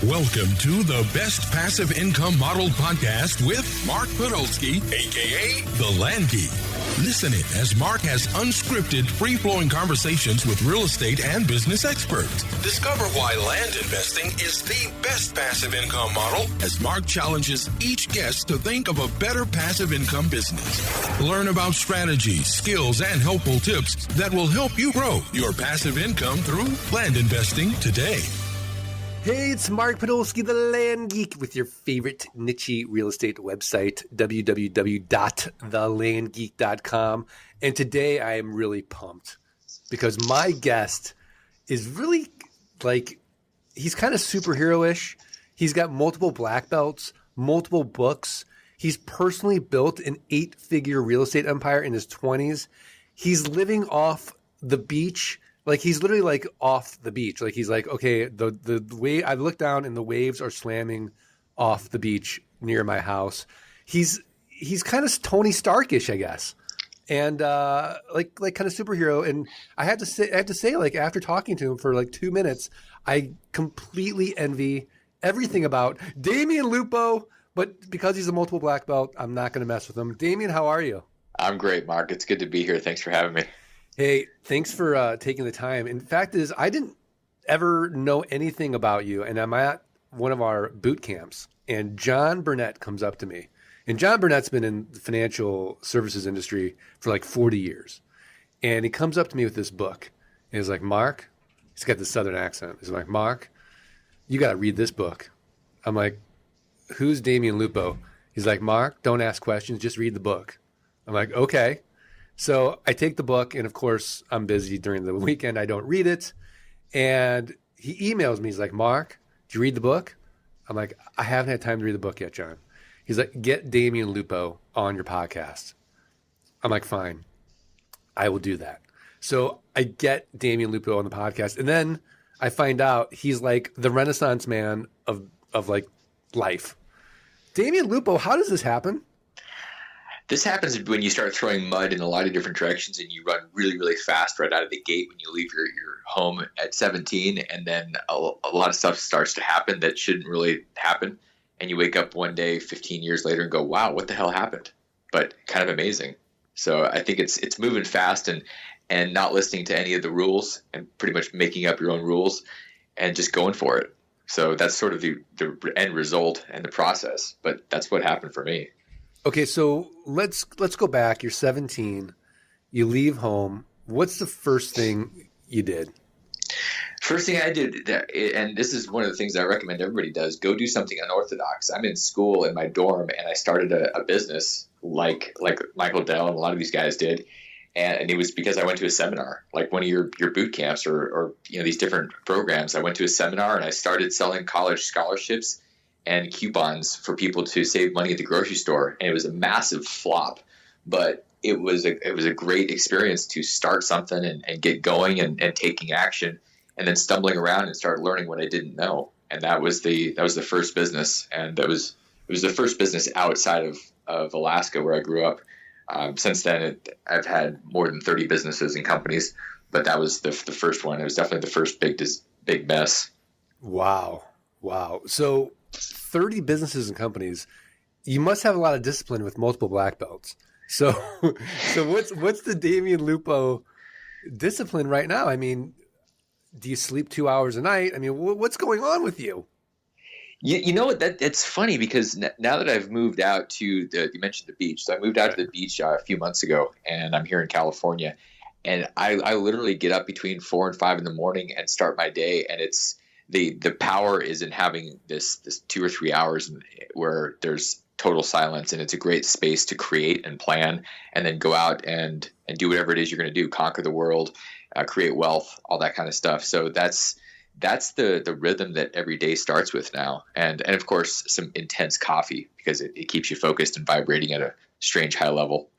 Welcome to the Best Passive Income Model Podcast with Mark Podolsky, a.k.a. The Land Geek. Listen in as Mark has unscripted, free-flowing conversations with real estate and business experts. Discover why land investing is the best passive income model as Mark challenges each guest to think of a better passive income business. Learn about strategies, skills, and helpful tips that will help you grow your passive income through land investing today. Hey, it's Mark Podolsky, the Land Geek, with your favorite niche real estate website, www.thelandgeek.com. And today I am really pumped because my guest is really he's kind of superhero-ish. He's got multiple black belts, multiple books. He's personally built an 8-figure real estate empire in his 20s. He's living off the beach. He's literally off the beach. He's okay, the way I look down and the waves are slamming off the beach near my house. He's kind of Tony Starkish, I guess. And kind of superhero. And I have to say after talking to him for 2 minutes, I completely envy everything about Damion Lupo, but because he's a multiple black belt, I'm not going to mess with him. Damion, how are you? I'm great, Mark. It's good to be here. Thanks for having me. Hey, thanks for taking the time. And the fact is, I didn't ever know anything about you, and I'm at one of our boot camps, and John Burnett comes up to me. And John Burnett's been in the financial services industry for 40 years. And he comes up to me with this book. And he's like, Mark, he's got this southern accent. He's like, Mark, you got to read this book. I'm like, who's Damion Lupo? He's like, Mark, don't ask questions, just read the book. I'm like, okay. So I take the book, and of course, I'm busy during the weekend. I don't read it. And he emails me. He's like, Mark, did you read the book? I'm like, I haven't had time to read the book yet, John. He's like, get Damion Lupo on your podcast. I'm like, fine, I will do that. So I get Damion Lupo on the podcast, and then I find out he's like the Renaissance man of life. Damion Lupo, how does this happen? This happens when you start throwing mud in a lot of different directions and you run really, really fast right out of the gate when you leave your home at 17, and then a lot of stuff starts to happen that shouldn't really happen. And you wake up one day 15 years later and go, wow, what the hell happened? But kind of amazing. So I think it's moving fast and not listening to any of the rules and pretty much making up your own rules and just going for it. So that's sort of the end result and the process. But that's what happened for me. Okay, so let's go back. You're 17. You leave home. What's the first thing you did? First thing I did, and this is one of the things I recommend everybody does, go do something unorthodox. I'm in school in my dorm, and I started a business like Michael Dell and a lot of these guys did. And it was because I went to a seminar, like one of your boot camps or these different programs. I went to a seminar, and I started selling college scholarships and coupons for people to save money at the grocery store. And it was a massive flop, but it was a great experience to start something and get going and taking action, and then stumbling around and start learning what I didn't know. And that was the first business. And it was the first business outside of Alaska where I grew up. Since then, I've had more than 30 businesses and companies, but that was the first one. It was definitely the first big mess. Wow. So 30 businesses and companies, you must have a lot of discipline with multiple black belts. So what's the Damion Lupo discipline right now? I mean, do you sleep 2 hours a night? I mean, what's going on with you? You know what? It's funny because now that I've moved out to you mentioned the beach. So I moved out to the beach a few months ago, and I'm here in California. And I literally get up between 4 and 5 in the morning and start my day. And it's the power is in having this 2 or 3 hours where there's total silence, and it's a great space to create and plan, and then go out and do whatever it is you're going to do, conquer the world, create wealth, all that kind of stuff. So that's the rhythm that every day starts with now. And of course, some intense coffee because it keeps you focused and vibrating at a strange high level.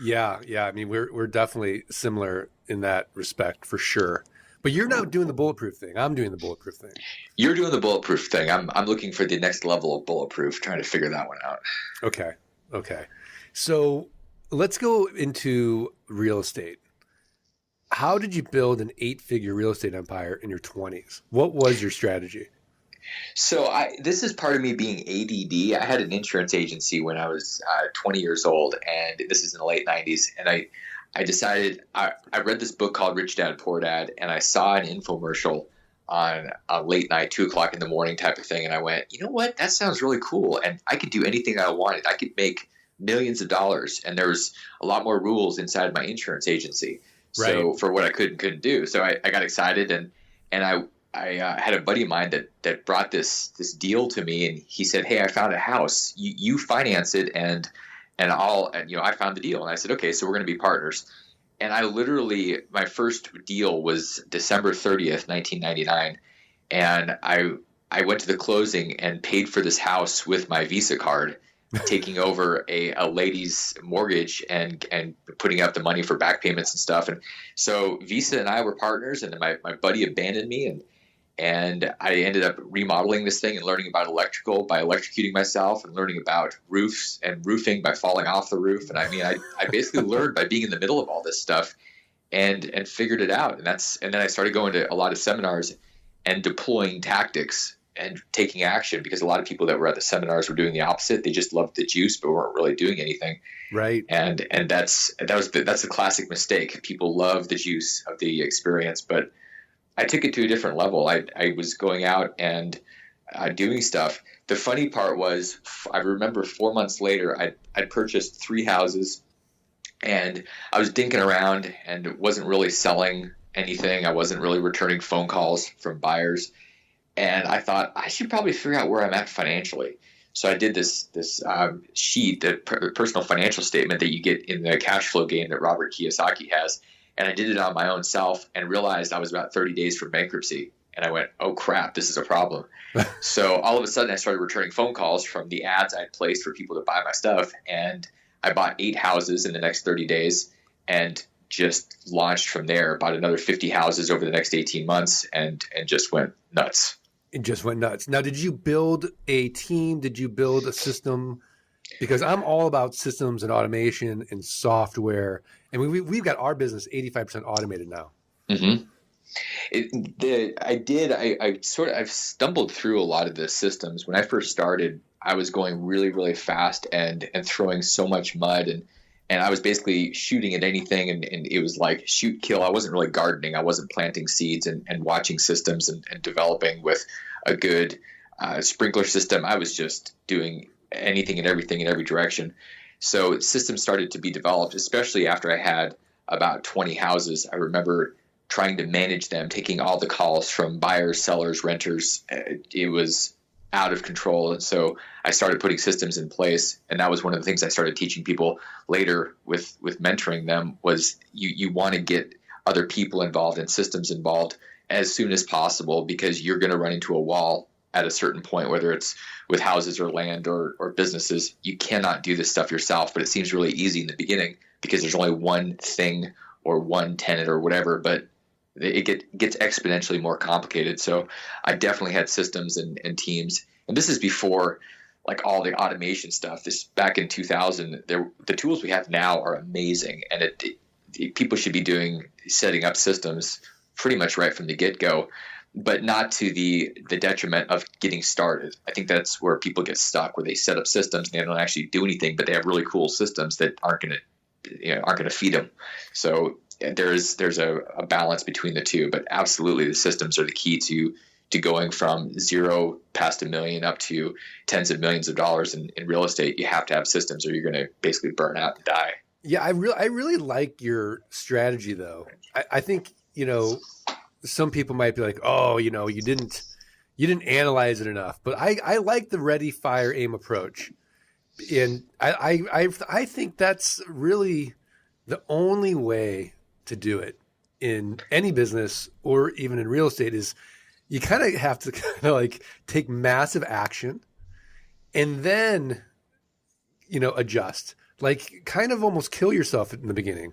Yeah. I mean, we're definitely similar in that respect for sure. But you're not doing the bulletproof thing. I'm doing the bulletproof thing. You're doing the bulletproof thing. I'm looking for the next level of bulletproof, trying to figure that one out. Okay. So let's go into real estate. How did you build an 8-figure real estate empire in your 20s? What was your strategy? So this is part of me being ADD. I had an insurance agency when I was 20 years old, and this is in the late 90s. And I decided I read this book called Rich Dad Poor Dad, and I saw an infomercial on a late night, 2 o'clock in the morning type of thing. And I went, you know what? That sounds really cool. And I could do anything I wanted. I could make millions of dollars. And there's a lot more rules inside my insurance agency. Right. So for what I could and couldn't do. So I got excited, and I had a buddy of mine that brought this deal to me, and he said, "Hey, I found a house. You finance it, and I found the deal." And I said, "Okay, so we're going to be partners." And I literally, my first deal was December 30th, 1999, and I went to the closing and paid for this house with my Visa card, taking over a lady's mortgage and putting up the money for back payments and stuff. And so Visa and I were partners, and then my buddy abandoned me, and I ended up remodeling this thing and learning about electrical by electrocuting myself, and learning about roofs and roofing by falling off the roof. And I basically learned by being in the middle of all this stuff and figured it out. And then I started going to a lot of seminars and deploying tactics and taking action, because a lot of people that were at the seminars were doing the opposite. They just loved the juice, but weren't really doing anything. Right. And that's the classic mistake. People love the juice of the experience, but I took it to a different level. I was going out and doing stuff. The funny part was, I remember 4 months later, I'd purchased 3 houses, and I was dinking around and wasn't really selling anything. I wasn't really returning phone calls from buyers. And I thought, I should probably figure out where I'm at financially. So I did this sheet, the personal financial statement that you get in the cash flow game that Robert Kiyosaki has. And I did it on my own self and realized I was about 30 days from bankruptcy. And I went, oh, crap, this is a problem. So all of a sudden I started returning phone calls from the ads I'd placed for people to buy my stuff. And I bought 8 houses in the next 30 days and just launched from there. Bought another 50 houses over the next 18 months and just went nuts. It just went nuts. Now, did you build a team? Did you build a system? Because I'm all about systems and automation and software. And we've got our business 85% automated now. Mm-hmm. I've stumbled through a lot of the systems. When I first started, I was going really, really fast and throwing so much mud, and I was basically shooting at anything, and it was like shoot, kill. I wasn't really gardening. I wasn't planting seeds and watching systems and developing with a good sprinkler system. I was just doing anything and everything in every direction. So systems started to be developed, especially after I had about 20 houses. I remember trying to manage them, taking all the calls from buyers, sellers, renters. It was out of control. And so I started putting systems in place. And that was one of the things I started teaching people later with mentoring them was you want to get other people involved and systems involved as soon as possible, because you're going to run into a wall at a certain point, whether it's with houses or land or businesses. You cannot do this stuff yourself, but it seems really easy in the beginning because there's only one thing or one tenant or whatever, but it gets exponentially more complicated. So I definitely had systems and teams. And this is before like all the automation stuff. This back in 2000, the tools we have now are amazing. And people should be setting up systems pretty much right from the get-go, but not to the detriment of getting started. I think that's where people get stuck, where they set up systems and they don't actually do anything, but they have really cool systems that aren't going to feed them. So there's a balance between the two, but absolutely the systems are the key to going from zero past $1 million up to tens of millions of dollars in real estate. You have to have systems or you're going to basically burn out and die. Yeah, I really like your strategy though. I think, some people might be like, oh, you didn't analyze it enough, but I like the ready, fire, aim approach. And I think that's really the only way to do it in any business or even in real estate is you kind of have to kind of like take massive action and then, adjust, like kind of almost kill yourself in the beginning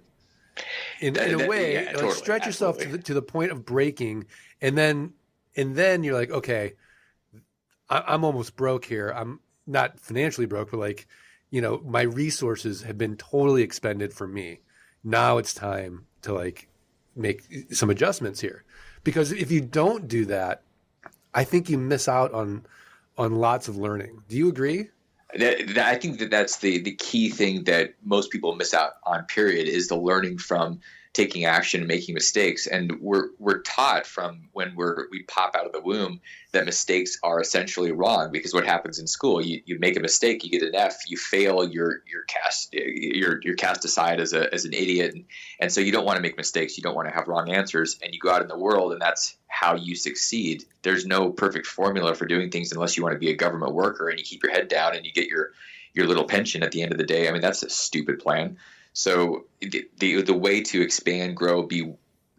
in a way, yeah, like totally, stretch yourself absolutely. to the point of breaking. And then you're like, okay, I'm almost broke here. I'm not financially broke, but like, my resources have been totally expended for me. Now it's time to like make some adjustments here, because if you don't do that, I think you miss out on lots of learning. Do you agree? I think that's the key thing that most people miss out on, period, is the learning from taking action and making mistakes. And we're taught from when we pop out of the womb that mistakes are essentially wrong, because what happens in school, you make a mistake, you get an F, you fail, you're cast aside as an idiot. And so you don't want to make mistakes, you don't want to have wrong answers, and you go out in the world and that's how you succeed. There's no perfect formula for doing things unless you want to be a government worker and you keep your head down and you get your little pension at the end of the day. I mean, that's a stupid plan. So the way to expand, grow,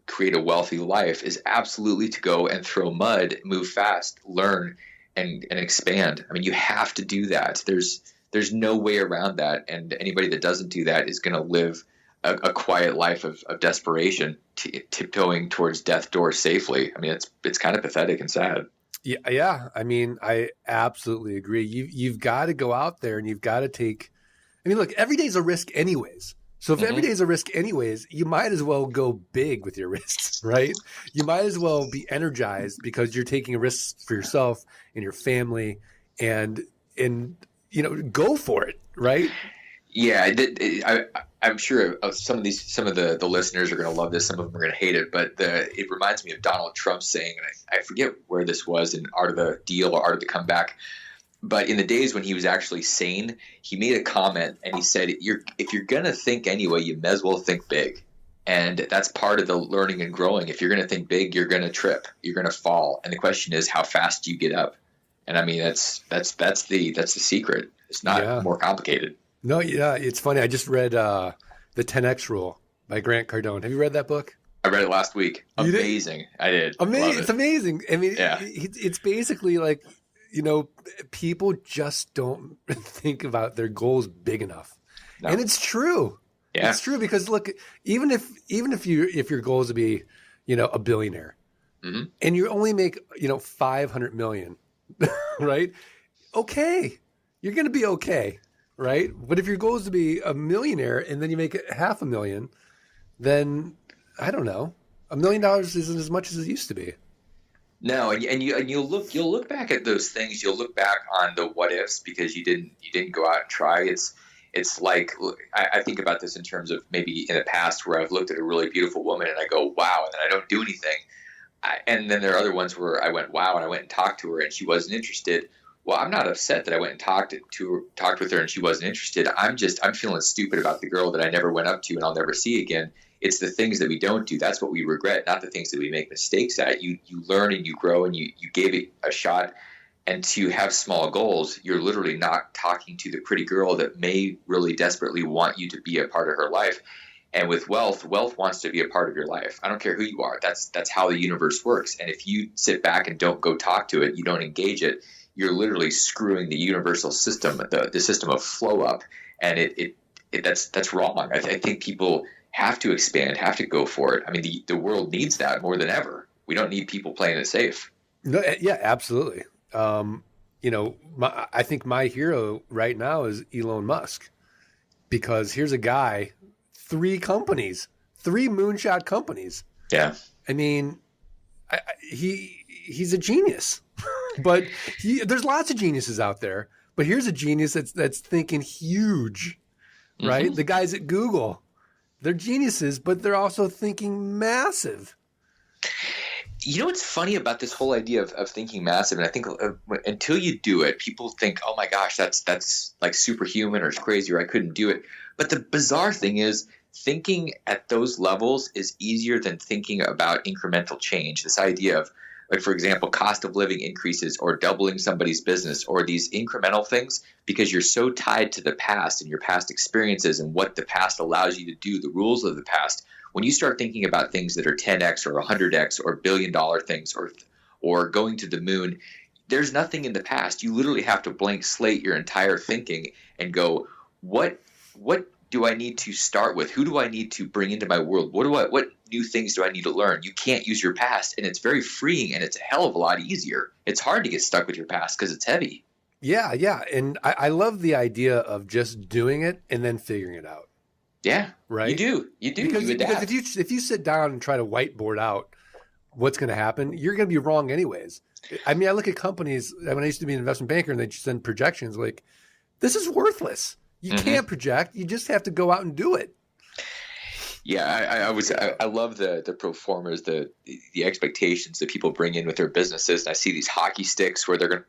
create a wealthy life is absolutely to go and throw mud, move fast, learn, and expand. I mean, you have to do that. There's no way around that. And anybody that doesn't do that is going to live a quiet life of desperation, tiptoeing towards death's door safely. I mean, it's kind of pathetic and sad. Yeah. I mean, I absolutely agree. You've got to go out there and you've got to take. I mean, look, every day's a risk, anyways. So if every day is a risk anyways, you might as well go big with your risks, right? You might as well be energized because you're taking a risk for yourself and your family, and go for it, right? Yeah, I'm sure some of the listeners are going to love this. Some of them are going to hate it, but it reminds me of Donald Trump saying, and I forget where this was in Art of the Deal or Art of the Comeback. But in the days when he was actually sane, he made a comment and he said, if you're going to think anyway, you may as well think big. And that's part of the learning and growing. If you're going to think big, you're going to trip, you're going to fall. And the question is how fast do you get up? And I mean, that's the secret. It's not more complicated. No, yeah. It's funny. I just read the 10X Rule by Grant Cardone. Have you read that book? I read it last week. Amazing. I did. Amazing. It's amazing. I mean, it's basically like, people just don't think about their goals big enough. No. And it's true. Yeah. It's true because look, even if your goal is to be, a billionaire, and you only make, 500 million, right? Okay. You're going to be okay. Right. But if your goal is to be a millionaire and then you make it $500,000, then I don't know, $1 million isn't as much as it used to be. No, and you'll look back at those things. You'll look back on the what ifs because you didn't go out and try. It's like I think about this in terms of maybe in the past where I've looked at a really beautiful woman and I go wow, and then I don't do anything. And then there are other ones where I went wow and I went and talked to her and she wasn't interested. Well, I'm not upset that I went and talked with her and she wasn't interested. I'm feeling stupid about the girl that I never went up to and I'll never see again. It's the things that we don't do. That's what we regret, not the things that we make mistakes at. You learn and you grow and you gave it a shot. And to have small goals, you're literally not talking to the pretty girl that may really desperately want you to be a part of her life. And with wealth wants to be a part of your life. I don't care who you are. That's how the universe works. And if you sit back and don't go talk to it, you don't engage it, you're literally screwing the universal system, the system of flow up. And that's wrong. I think people have to expand, have to go for it. I mean, the world needs that more than ever. We don't need people playing it safe. No, yeah, absolutely. I think my hero right now is Elon Musk, because here's a guy, 3 moonshot companies. Yeah. I mean, he's a genius, but there's lots of geniuses out there, but here's a genius that's thinking huge, right? Mm-hmm. The guys at Google, they're geniuses, but they're also thinking massive. You know what's funny about this whole idea of thinking massive, and I think until you do it, people think, oh my gosh, that's like superhuman or it's crazy or I couldn't do it. But the bizarre thing is thinking at those levels is easier than thinking about incremental change. This idea of, like, for example, cost of living increases or doubling somebody's business or these incremental things, because you're so tied to the past and your past experiences and what the past allows you to do, the rules of the past. When you start thinking about things that are 10x or 100x or billion-dollar things or going to the moon, there's nothing in the past. You literally have to blank slate your entire thinking and go, what do I need to start with? Who do I need to bring into my world? What new things do I need to learn? You can't use your past, and it's very freeing, and it's a hell of a lot easier. It's hard to get stuck with your past because it's heavy. Yeah, and I love the idea of just doing it and then figuring it out. Yeah, right. You do. Because if you sit down and try to whiteboard out what's going to happen, you're going to be wrong anyways. I mean, I look at companies when I used to be an investment banker and they just send projections like, this is worthless. You can't project. You just have to go out and do it. Yeah, I love the pro formas, the expectations that people bring in with their businesses. And I see these hockey sticks where they're going to,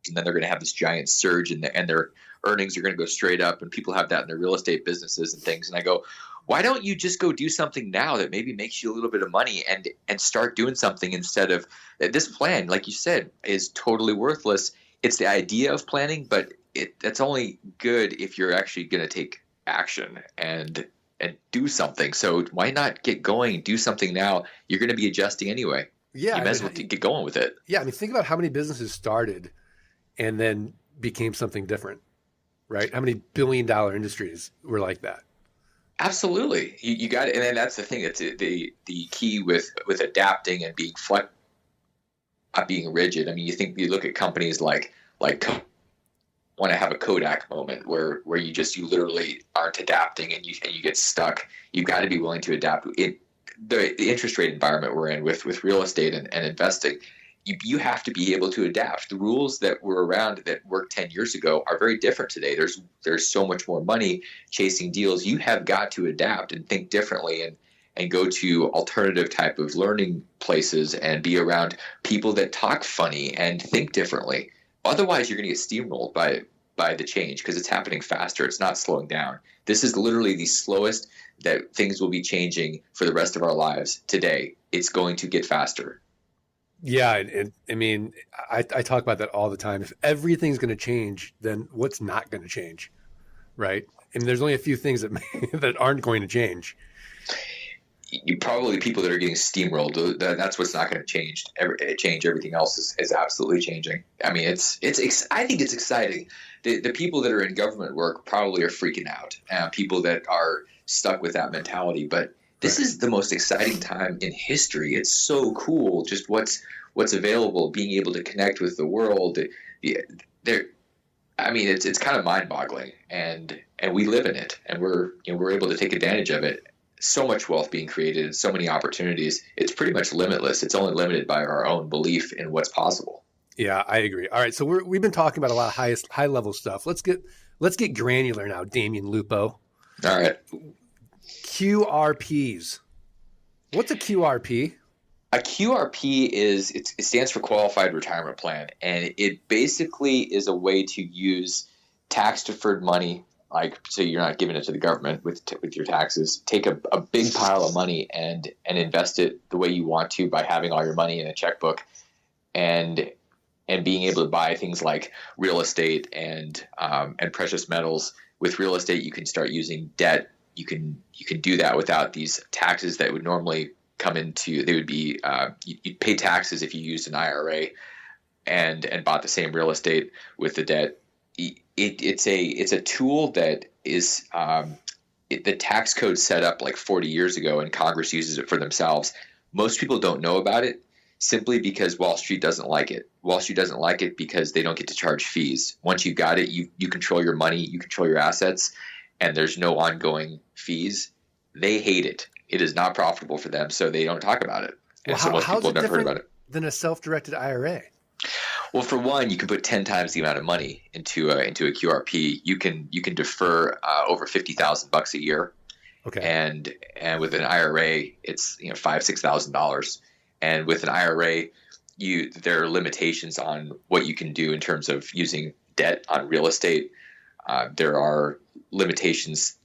and then they're going to have this giant surge and their earnings are going to go straight up. And people have that in their real estate businesses and things. And I go, why don't you just go do something now that maybe makes you a little bit of money and start doing something instead of this plan, like you said, is totally worthless. It's the idea of planning, but that's only good if you're actually going to take action and do something. So why not get going, do something now? You're going to be adjusting anyway. Yeah. You might as well get going with it. Yeah. I mean, think about how many businesses started and then became something different, right? How many billion-dollar industries were like that? Absolutely. You got it. And then that's the thing. That's the key with adapting and being not being rigid. I mean, you look at companies like want to have a Kodak moment where you literally aren't adapting and you get stuck. You've got to be willing to adapt. The interest rate environment we're in with real estate and investing, you have to be able to adapt. The rules that were around that worked 10 years ago are very different today. There's so much more money chasing deals. You have got to adapt and think differently and go to alternative type of learning places and be around people that talk funny and think differently. Otherwise, you're going to get steamrolled by the change because it's happening faster. It's not slowing down. This is literally the slowest that things will be changing for the rest of our lives today. It's going to get faster. Yeah. And I mean, I talk about that all the time. If everything's going to change, then what's not going to change? Right. And there's only a few things that aren't going to change. Probably people that are getting steamrolled. That's what's not going to change. Everything else is absolutely changing. I mean, I think it's exciting. The people that are in government work probably are freaking out. People that are stuck with that mentality. But this is the most exciting time in history. It's so cool. Just what's available, being able to connect with the world. I mean, it's kind of mind-boggling, and we live in it, and we're able to take advantage of it. So much wealth being created, so many opportunities. It's pretty much limitless. It's only limited by our own belief in what's possible. Yeah, I agree. All right, so we've been talking about a lot of high level stuff. Let's get granular now, Damion Lupo. All right. QRPs. What's a QRP? A QRP it stands for Qualified Retirement Plan, and it basically is a way to use tax deferred money. So you're not giving it to the government with your taxes. Take a big pile of money and invest it the way you want to by having all your money in a checkbook, and being able to buy things like real estate and precious metals. With real estate, you can start using debt. You can do that without these taxes that would normally come into. They would be you'd pay taxes if you used an IRA and bought the same real estate with the debt. It's a tool that is the tax code set up like 40 years ago, and Congress uses it for themselves. Most people don't know about it simply because Wall Street doesn't like it. Wall Street doesn't like it because they don't get to charge fees. Once you got it, you control your money, you control your assets, and there's no ongoing fees. They hate it. It is not profitable for them, so they don't talk about it. And so most people have never heard about it. Than a self-directed IRA? Well, for one, you can put 10 times the amount of money into a QRP. You can defer over $50,000 a year. Okay. And with an IRA, it's $5,000-$6,000. And with an IRA, there are limitations on what you can do in terms of using debt on real estate. There are limitations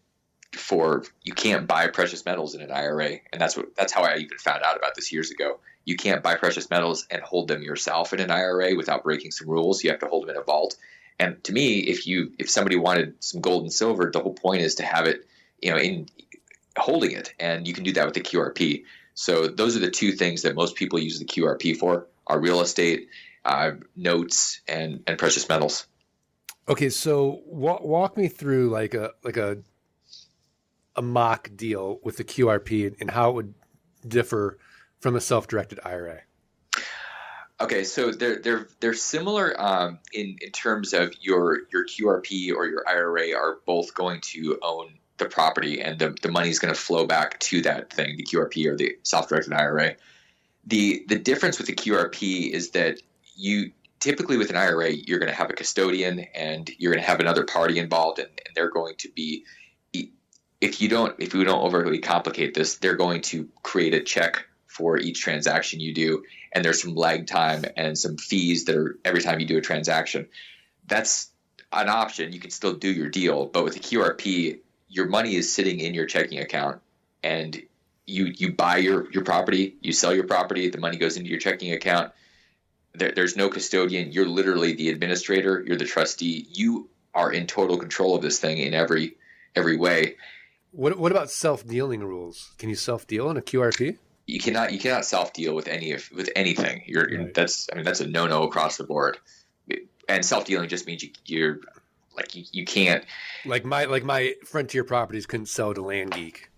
for you can't buy precious metals in an IRA, and that's how I even found out about this years ago. You can't buy precious metals and hold them yourself in an IRA without breaking some rules. You have to hold them in a vault. And to me, if somebody wanted some gold and silver, the whole point is to have it, in holding it, and you can do that with the QRP. So those are the two things that most people use the QRP for: are real estate, notes, and precious metals. Okay, so walk me through like a mock deal with the QRP and how it would differ from a self-directed IRA. Okay, so they're similar in terms of your QRP or your IRA are both going to own the property, and the money is going to flow back to that thing, the QRP or the self-directed IRA. The difference with the QRP is that you typically with an IRA, you're going to have a custodian and you're going to have another party involved, and they're going to be, if we don't overly complicate this, they're going to create a check for each transaction you do, and there's some lag time and some fees that are every time you do a transaction. That's an option. You can still do your deal, but with the QRP, your money is sitting in your checking account, and you buy your property, you sell your property, the money goes into your checking account. There's no custodian. You're literally the administrator. You're the trustee. You are in total control of this thing in every way. What about self-dealing rules? Can you self-deal in a QRP? You cannot self-deal with anything. Right. That's a no-no across the board. And self-dealing just means you can't. Like my Frontier Properties couldn't sell to Land Geek.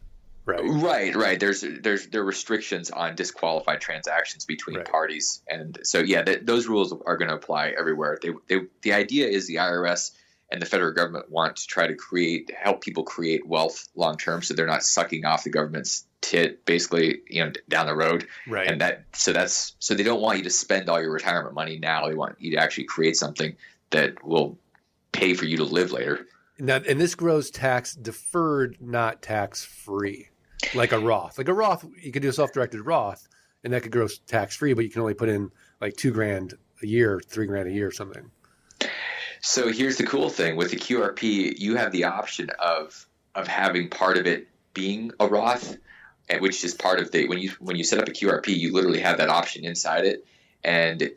Right. There are restrictions on disqualified transactions between parties, and so those rules are going to apply everywhere. The idea is the IRS and the federal government want to try to help people create wealth long term, so they're not sucking off the government's tit basically, down the road. Right. And so they don't want you to spend all your retirement money now. They want you to actually create something that will pay for you to live later. Now, and this grows tax deferred, not tax free. Like a Roth. You could do a self-directed Roth, and that could grow tax-free, but you can only put in like $2,000 a year, $3,000 a year or something. So here's the cool thing. With the QRP, you have the option of having part of it being a Roth, which is part of when you set up a QRP, you literally have that option inside it. And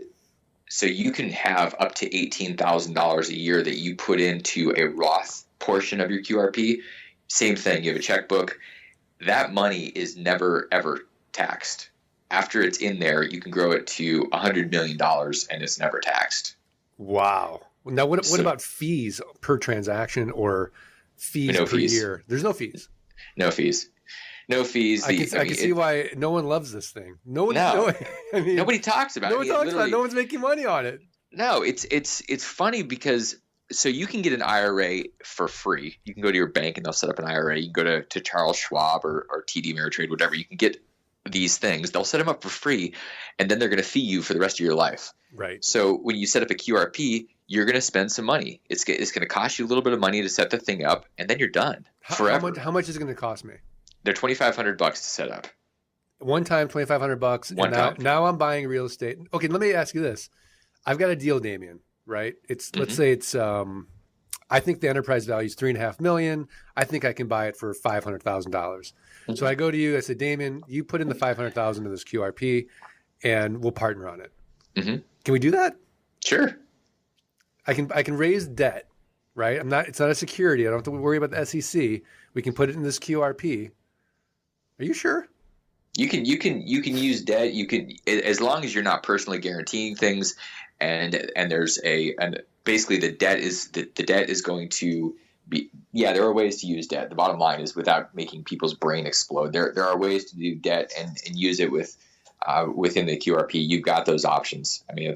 so you can have up to $18,000 a year that you put into a Roth portion of your QRP. Same thing. You have a checkbook. That money is never, ever taxed. After it's in there, you can grow it to $100 million, and it's never taxed. Wow. Now, what about fees per transaction or fees per year? There's no fees. No fees. I can see why no one loves this thing. Nobody talks about it. No one talks about it. No one's making money on it. No, it's funny because so you can get an IRA for free. You can go to your bank and they'll set up an IRA. You can go to Charles Schwab or TD Ameritrade, whatever. You can get these things. They'll set them up for free, and then they're going to fee you for the rest of your life. Right. So when you set up a QRP, you're going to spend some money. It's going to cost you a little bit of money to set the thing up, and then you're done forever. How much is it going to cost me? They're $2,500 to set up. One time, $2,500. Now I'm buying real estate. Okay, let me ask you this. I've got a deal, Damion. Right? Let's say it's I think the enterprise value is $3.5 million. I think I can buy it for $500,000. So I go to you, I say, Damion, you put in the $500,000 in this QRP and we'll partner on it. Mm-hmm. Can we do that? Sure. I can raise debt, right? It's not a security. I don't have to worry about the SEC. We can put it in this QRP. Are you sure? You can use debt. You can, as long as you're not personally guaranteeing things, and basically the debt is going to be. Yeah, there are ways to use debt. The bottom line is without making people's brain explode. There are ways to do debt and use it within the QRP. You've got those options. I mean,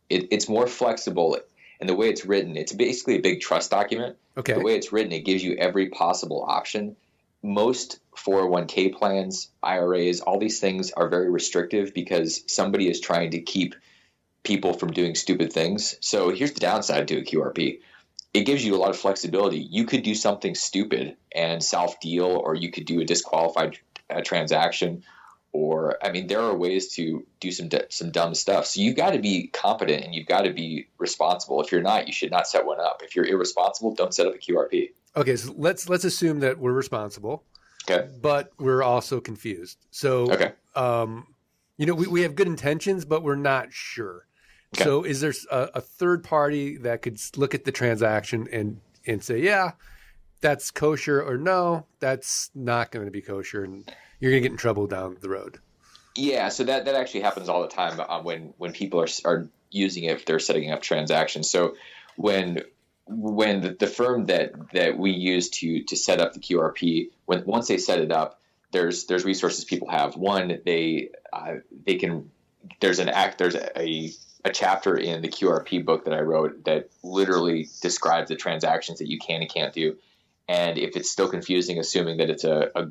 it's more flexible, and the way it's written, it's basically a big trust document. Okay. The way it's written, it gives you every possible option. Most 401k plans, IRAs, all these things are very restrictive because somebody is trying to keep people from doing stupid things. So here's the downside to a QRP. It gives you a lot of flexibility. You could do something stupid and self-deal, or you could do a disqualified transaction, or, I mean, there are ways to do some dumb stuff. So you've got to be competent and you've got to be responsible. If you're not, you should not set one up. If you're irresponsible, don't set up a QRP. Okay, so let's assume that we're responsible. Okay. But we're also confused. So, okay. We have good intentions, but we're not sure. Okay. So is there a third party that could look at the transaction and say, yeah, that's kosher, or no, that's not going to be kosher, and you're going to get in trouble down the road? Yeah, so that actually happens all the time when people are using it if they're setting up transactions. So when the firm that we use to set up the QRP, once they set it up, there's resources people have. One, they can. There's a chapter in the QRP book that I wrote that literally describes the transactions that you can and can't do. And if it's still confusing, assuming that it's a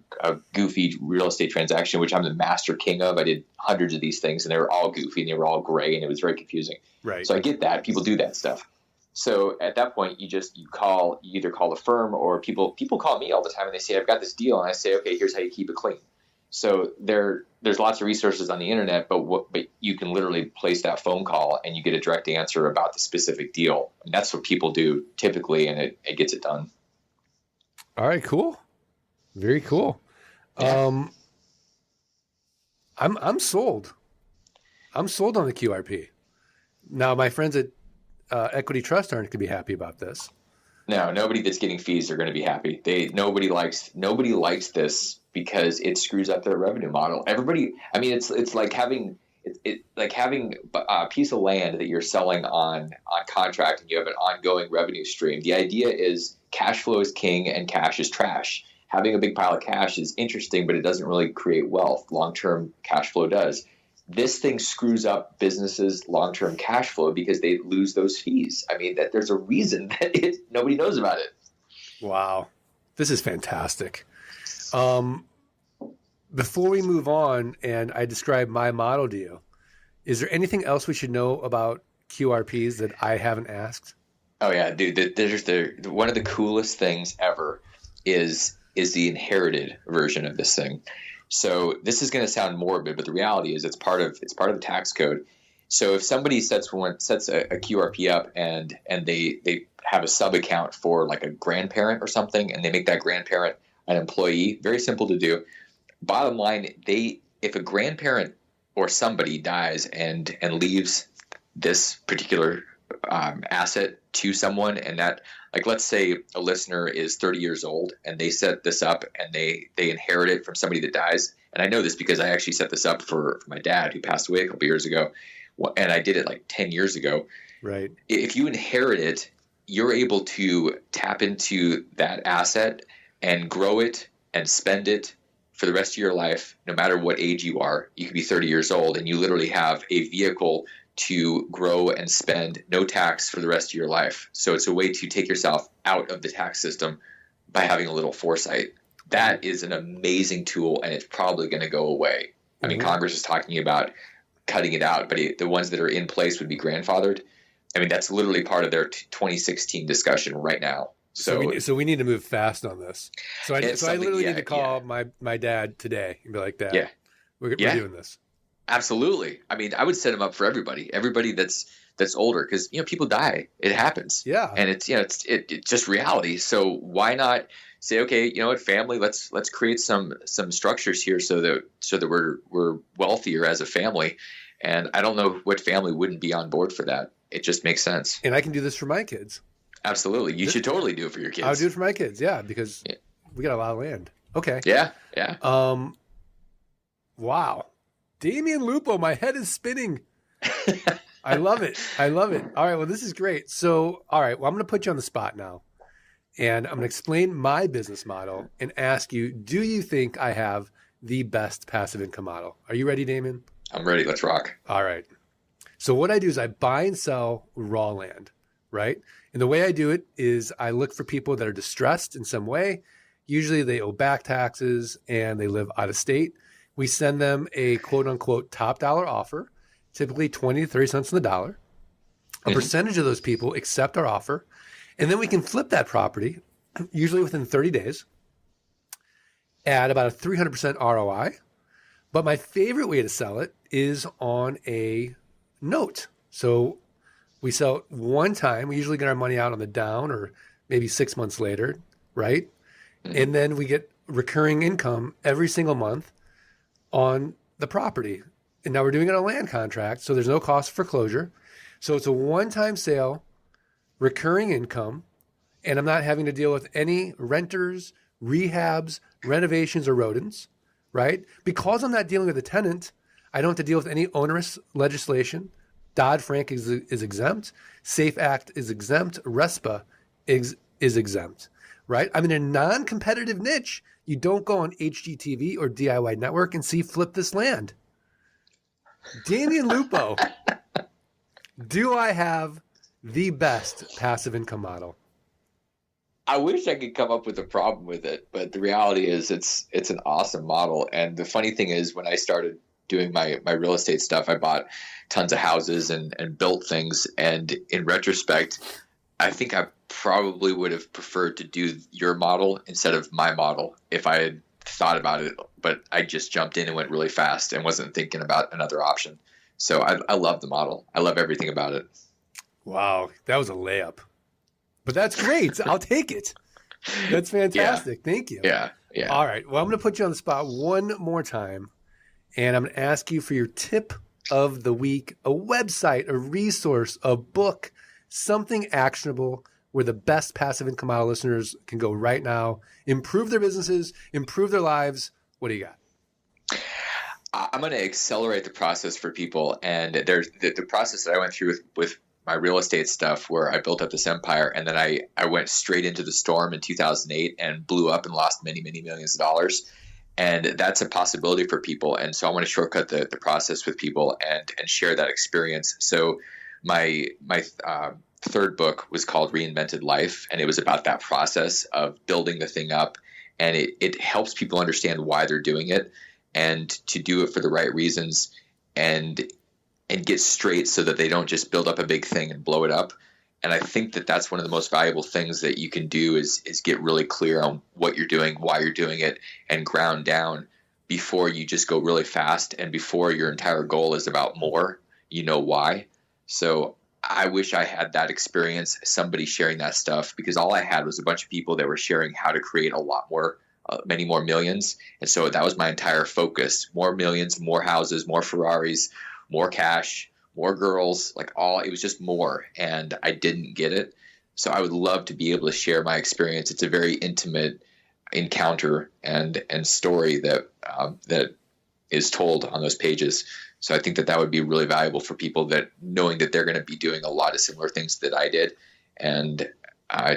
goofy real estate transaction, which I'm the master king of. I did hundreds of these things, and they were all goofy, and they were all gray, and it was very confusing. Right. So I get that. People do that stuff. So at that point, you either call the firm, or people call me all the time, and they say, I've got this deal. And I say, okay, here's how you keep it clean. So there's lots of resources on the internet, but you can literally place that phone call and you get a direct answer about the specific deal. And that's what people do typically, and it gets it done. All right, cool. Very cool. Yeah. I'm sold. I'm sold on the QRP. Now, my friends at Equity Trust aren't going to be happy about this. No, nobody that's getting fees are going to be happy. Nobody likes this because it screws up their revenue model. Everybody, I mean, it's like having a piece of land that you're selling on contract, and you have an ongoing revenue stream. The idea is cash flow is king and cash is trash. Having a big pile of cash is interesting, but it doesn't really create wealth. Long-term cash flow does. This thing screws up businesses' long-term cash flow because they lose those fees. I mean, that there's a reason that nobody knows about it. Wow. This is fantastic. Before we move on and I describe my model to you, is there anything else we should know about QRPs that I haven't asked? Oh yeah, dude. One of the coolest things ever is the inherited version of this thing. So this is going to sound morbid, but the reality is it's part of the tax code. So if somebody sets a QRP up and they have a sub account for like a grandparent or something, and they make that grandparent an employee, very simple to do. Bottom line, if a grandparent or somebody dies and leaves this particular asset to someone, and that, like, let's say a listener is 30 years old and they set this up and they inherit it from somebody that dies. And I know this because I actually set this up for my dad, who passed away a couple years ago, and I did it like 10 years ago. Right. If you inherit it, you're able to tap into that asset and grow it and spend it for the rest of your life, no matter what age you are. You could be 30 years old, and you literally have a vehicle to grow and spend no tax for the rest of your life. So it's a way to take yourself out of the tax system by having a little foresight. That is an amazing tool, and it's probably going to go away. I mean, Congress is talking about cutting it out, but the ones that are in place would be grandfathered. I mean, that's literally part of their 2016 discussion right now. So we need to move fast on this. So I literally need to call my dad today and be like, Dad, we're doing this. Absolutely. I mean, I would set them up for everybody that's older, because people die. It happens. Yeah. And it's just reality. So why not say, okay, family, let's create some structures here so that we're wealthier as a family. And I don't know what family wouldn't be on board for that. It just makes sense. And I can do this for my kids. Absolutely. You should totally do it for your kids. I'll do it for my kids, because we got a lot of land. Okay. Yeah. Wow. Damion Lupo, my head is spinning. I love it. All right, well, this is great. So, all right, well, I'm going to put you on the spot now. And I'm going to explain my business model and ask you, do you think I have the best passive income model? Are you ready, Damion? I'm ready. Let's rock. All right. So what I do is I buy and sell raw land, right? And the way I do it is I look for people that are distressed in some way. Usually they owe back taxes and they live out of state. We send them a quote unquote top dollar offer, typically 20 to 30 cents on the dollar. A percentage of those people accept our offer. And then we can flip that property, usually within 30 days, at about a 300% ROI. But my favorite way to sell it is on a note. So we sell it one time. We usually get our money out on the down, or maybe 6 months later, right? And then we get recurring income every single month on the property. And now we're doing it on a land contract, so there's no cost for closure. So it's a one-time sale, recurring income, and I'm not having to deal with any renters, rehabs, renovations, or rodents, right? Because I'm not dealing with a tenant, I don't have to deal with any onerous legislation. Dodd-Frank is exempt. SAFE Act is exempt. RESPA is exempt, right? I'm in a non-competitive niche. You don't go on HGTV or DIY Network and see Flip This Land. Damion Lupo, do I have the best passive income model? I wish I could come up with a problem with it, but the reality is it's an awesome model. And the funny thing is, when I started doing my real estate stuff, I bought tons of houses and built things. And in retrospect, I think I probably would have preferred to do your model instead of my model if I had thought about it. But I just jumped in and went really fast and wasn't thinking about another option. So I love the model. I love everything about it. Wow, that was a layup. But that's great. I'll take it. That's fantastic. Yeah. Thank you. Yeah. Yeah. All right. Well, I'm going to put you on the spot one more time, and I'm going to ask you for your tip of the week, a website, a resource, a book, something actionable where the best passive income model listeners can go right now, improve their businesses, improve their lives. What do you got? I'm going to accelerate the process for people. And there's the process that I went through with my real estate stuff, where I built up this empire, and then I went straight into the storm in 2008 and blew up and lost many, many millions of dollars. And that's a possibility for people. And so I want to shortcut the process with people and share that experience. So my third book was called Reinvented Life, and it was about that process of building the thing up. And it helps people understand why they're doing it and to do it for the right reasons and get straight so that they don't just build up a big thing and blow it up. And I think that that's one of the most valuable things that you can do is get really clear on what you're doing, why you're doing it, and ground down before you just go really fast and before your entire goal is about more, you know why. So I wish I had that experience, somebody sharing that stuff, because all I had was a bunch of people that were sharing how to create a lot more, many more millions. And so that was my entire focus: more millions, more houses, more Ferraris, more cash, more girls, it was just more. And I didn't get it. So I would love to be able to share my experience. It's a very intimate encounter and story that is told on those pages. So I think that would be really valuable for people, that knowing that they're going to be doing a lot of similar things that I did. And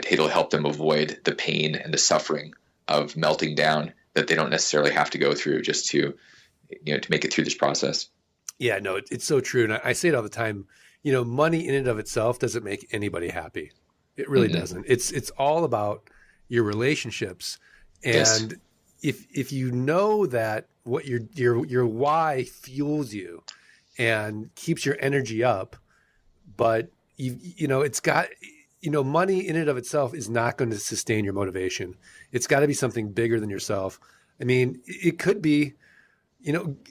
it'll help them avoid the pain and the suffering of melting down that they don't necessarily have to go through just to make it through this process. Yeah, no, it's so true. And I say it all the time, money in and of itself doesn't make anybody happy. It really doesn't. It's all about your relationships. And Yes. if you know that what your why fuels you and keeps your energy up, but it's got, money in and of itself is not going to sustain your motivation. It's got to be something bigger than yourself. I mean, it could be,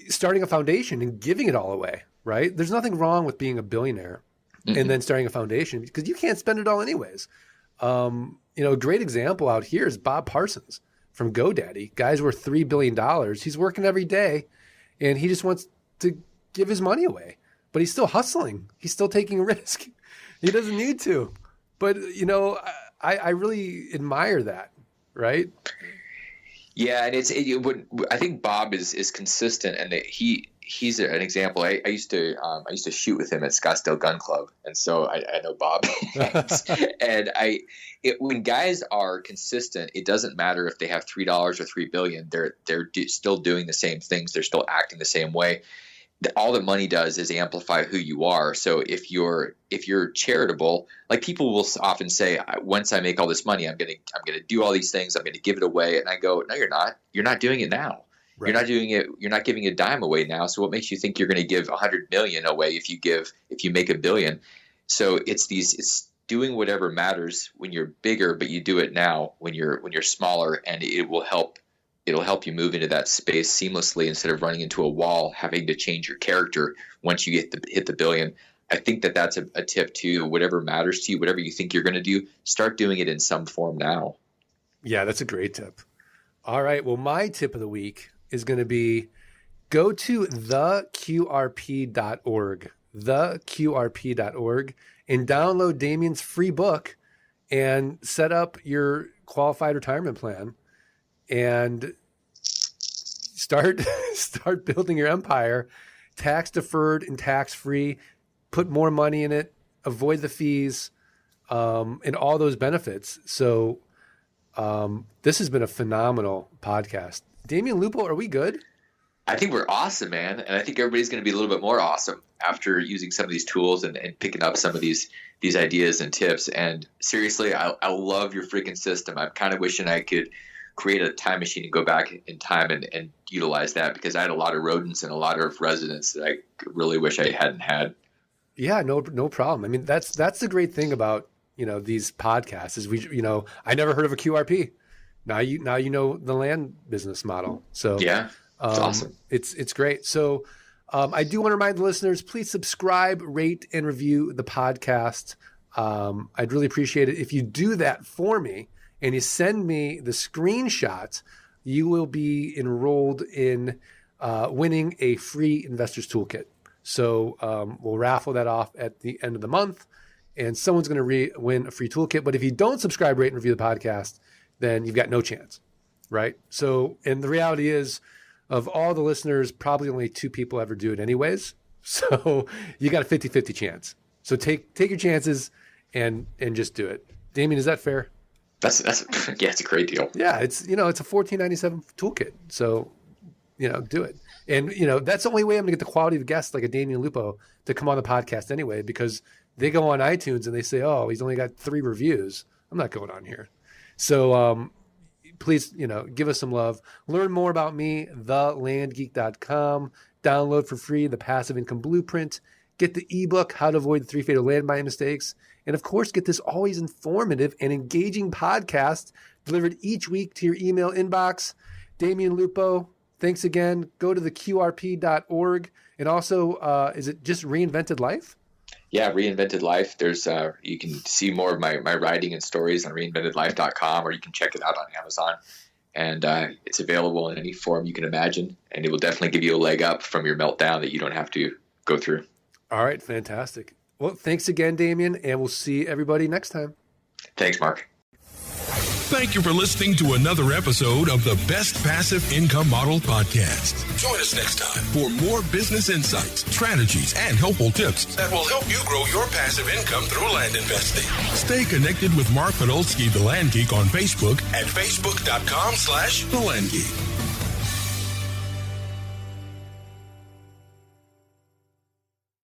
starting a foundation and giving it all away, right? There's nothing wrong with being a billionaire and then starting a foundation, because you can't spend it all anyways. A great example out here is Bob Parsons from GoDaddy. Guy's worth $3 billion. He's working every day and he just wants to give his money away, but he's still hustling. He's still taking a risk. He doesn't need to. But, I really admire that, right? Yeah, and I think Bob is consistent, and that he's an example. I used to shoot with him at Scottsdale Gun Club, and so I know Bob. And when guys are consistent, it doesn't matter if they have $3 or $3 billion. They're still doing the same things. They're still acting the same way. All that money does is amplify who you are. So if you're charitable, like people will often say, once I make all this money, I'm gonna do all these things. I'm gonna give it away. And I go, no, you're not. You're not doing it now. Right. You're not doing it. You're not giving a dime away now. So what makes you think you're going to give 100 million away if you make $1 billion? So it's doing whatever matters when you're bigger, but you do it now when you're smaller, and it'll help you move into that space seamlessly instead of running into a wall, having to change your character once you hit the $1 billion. I think that's a tip too. Whatever matters to you, whatever you think you're going to do, start doing it in some form now. Yeah, that's a great tip. All right. Well, my tip of the week is going to be go to theqrp.org, and download Damion's free book and set up your qualified retirement plan and start building your empire, tax deferred and tax free. Put more money in it, avoid the fees, and all those benefits. So this has been a phenomenal podcast. Damion, Lupo, are we good? I think we're awesome, man. And I think everybody's going to be a little bit more awesome after using some of these tools and picking up some of these ideas and tips. And seriously, I love your freaking system. I'm kind of wishing I could create a time machine and go back in time and utilize that, because I had a lot of rodents and a lot of residents that I really wish I hadn't had. Yeah, no problem. I mean, that's the great thing about, these podcasts is I never heard of a QRP. Now you know the land business model. So yeah, it's awesome. It's great. So I do want to remind the listeners, please subscribe, rate, and review the podcast. I'd really appreciate it if you do that for me and you send me the screenshots. You will be enrolled in winning a free Investors Toolkit. So we'll raffle that off at the end of the month, and someone's going to win a free toolkit. But if you don't subscribe, rate, and review the podcast, then you've got no chance, right? So, and the reality is, of all the listeners, probably only 2 people ever do it anyways. So you got a 50-50 chance. So take your chances and just do it. Damion, is that fair? That's it's a great deal. Yeah, it's a $14.97 toolkit. So, do it. And, that's the only way I'm going to get the quality of guests like a Damion Lupo to come on the podcast anyway, because they go on iTunes and they say, oh, he's only got 3 reviews. I'm not going on here. So please, give us some love. Learn more about me, thelandgeek.com. Download for free the Passive Income Blueprint. Get the ebook, How to Avoid the 3 Fatal Land Buying Mistakes. And, of course, get this always informative and engaging podcast delivered each week to your email inbox. Damion Lupo, thanks again. Go to theqrp.org. And also, is it just Reinvented Life? Yeah, Reinvented Life. There's you can see more of my writing and stories on reinventedlife.com, or you can check it out on Amazon. And it's available in any form you can imagine. And it will definitely give you a leg up from your meltdown that you don't have to go through. All right, fantastic. Well, thanks again, Damion, and we'll see everybody next time. Thanks, Mark. Thank you for listening to another episode of the Best Passive Income Model Podcast. Join us next time for more business insights, strategies, and helpful tips that will help you grow your passive income through land investing. Stay connected with Mark Podolsky, the Land Geek, on Facebook at facebook.com/thelandgeek.